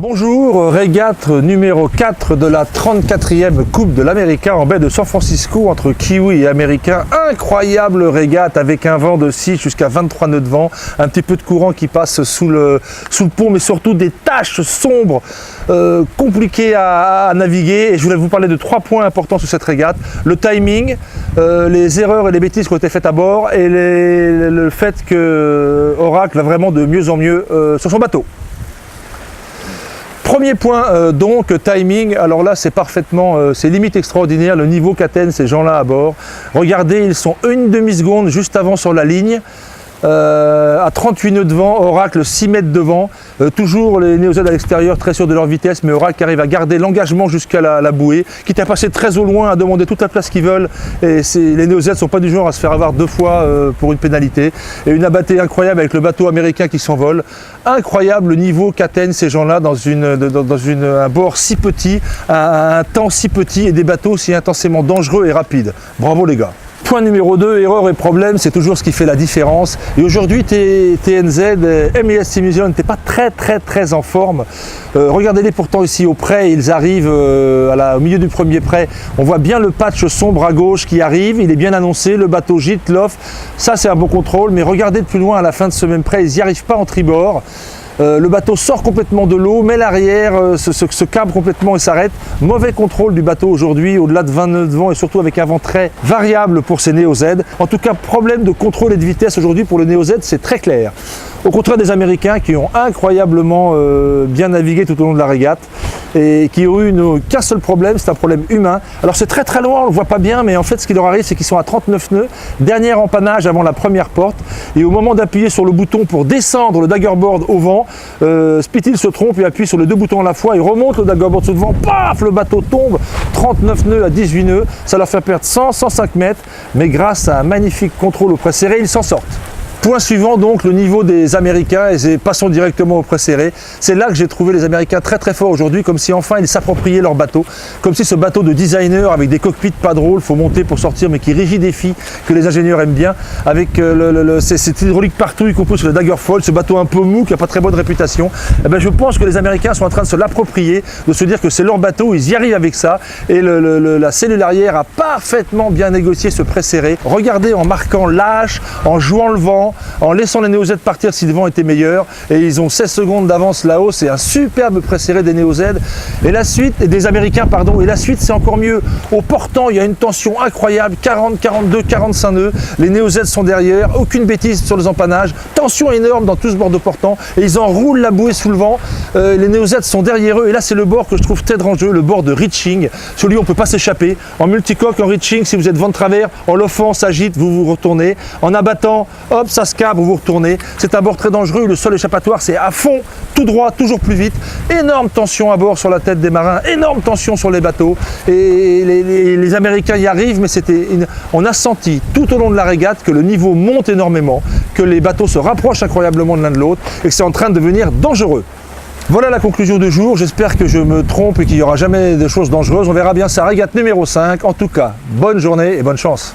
Bonjour, régate numéro 4 de la 34e Coupe de l'Américain en baie de San Francisco entre Kiwi et Américains. Incroyable régate avec un vent de 6 jusqu'à 23 nœuds de vent, un petit peu de courant qui passe sous le pont, mais surtout des taches sombres compliquées à naviguer. Et je voulais vous parler de 3 points importants sur cette régate. Le timing, les erreurs et les bêtises qui ont été faites à bord et le fait que Oracle va vraiment de mieux en mieux sur son bateau. Premier point, donc, timing. Alors là, c'est parfaitement, c'est limite extraordinaire le niveau qu'atteignent ces gens-là à bord. Regardez, ils sont une demi-seconde juste avant sur la ligne. À 38 nœuds de vent, Oracle 6 mètres devant, toujours les Neo Z à l'extérieur, très sûrs de leur vitesse, mais Oracle arrive à garder l'engagement jusqu'à la bouée, quitte à passer très au loin, à demander toute la place qu'ils veulent, et les Neo Z ne sont pas du genre à se faire avoir 2 fois pour une pénalité, et une abattée incroyable avec le bateau américain qui s'envole. Incroyable le niveau qu'atteignent ces gens-là dans un bord si petit, un temps si petit, et des bateaux si intensément dangereux et rapides. Bravo les gars. Point numéro 2, erreur et problème, c'est toujours ce qui fait la différence. Et aujourd'hui, TNZ, MES New Zealand n'étaient pas très en forme. Regardez-les pourtant ici au près, ils arrivent au milieu du premier près. On voit bien le patch sombre à gauche qui arrive, il est bien annoncé, le bateau gîte, l'off. Ça, c'est un bon contrôle, mais regardez de plus loin à la fin de ce même près, ils n'y arrivent pas en tribord. Le bateau sort complètement de l'eau, met l'arrière, se cabre complètement et s'arrête. Mauvais contrôle du bateau aujourd'hui, au-delà de 20 nœuds de vent et surtout avec un vent très variable pour ces Neo Z. En tout cas, problème de contrôle et de vitesse aujourd'hui pour le Neo Z, c'est très clair. Au contraire des Américains qui ont incroyablement bien navigué tout au long de la régate et qui ont eu qu'un seul problème, c'est un problème humain. Alors c'est très loin, on ne le voit pas bien, mais en fait ce qui leur arrive, c'est qu'ils sont à 39 nœuds, dernier empannage avant la première porte, et au moment d'appuyer sur le bouton pour descendre le daggerboard au vent, Spithill se trompe et appuie sur les 2 boutons à la fois, il remonte le daggerboard sous le vent, paf, le bateau tombe, 39 nœuds à 18 nœuds, ça leur fait perdre 105 mètres, mais grâce à un magnifique contrôle au près serré, ils s'en sortent. Point suivant donc, le niveau des Américains, et passons directement au près serré. C'est là que j'ai trouvé les Américains très forts aujourd'hui, comme si enfin ils s'appropriaient leur bateau, comme si ce bateau de designer avec des cockpits pas drôles, faut monter pour sortir, mais qui rigidifie, que les ingénieurs aiment bien, avec cette hydraulique partout, y compris sur le Daggerfall, ce bateau un peu mou qui n'a pas très bonne réputation. Eh ben, je pense que les Américains sont en train de se l'approprier, de se dire que c'est leur bateau, ils y arrivent avec ça, et la cellule arrière a parfaitement bien négocié ce près serré. Regardez, en marquant lâche, en jouant le vent, en laissant les Neo Z partir si le vent était meilleur, et ils ont 16 secondes d'avance là-haut, c'est un superbe près serré des Neo Z, et la suite, des Américains pardon, et la suite c'est encore mieux. Au portant, il y a une tension incroyable, 40, 42, 45 nœuds, les Neo Z sont derrière, aucune bêtise sur les empannages, tension énorme dans tout ce bord de portant, et ils enroulent la bouée sous le vent, les Neo Z sont derrière eux, et là c'est le bord que je trouve très dangereux, le bord de reaching, celui où on ne peut pas s'échapper, en multicoque, en reaching, si vous êtes vent de travers, en loffant, s'agite, vous vous retournez, en abattant, hop, ça se cabre, vous retournez. C'est un bord très dangereux, le sol échappatoire c'est à fond, tout droit, toujours plus vite. Énorme tension à bord sur la tête des marins, énorme tension sur les bateaux. Et les Américains y arrivent, mais on a senti tout au long de la régate que le niveau monte énormément, que les bateaux se rapprochent incroyablement de l'un de l'autre et que c'est en train de devenir dangereux. Voilà la conclusion du jour, j'espère que je me trompe et qu'il n'y aura jamais de choses dangereuses. On verra bien sa régate numéro 5. En tout cas, bonne journée et bonne chance.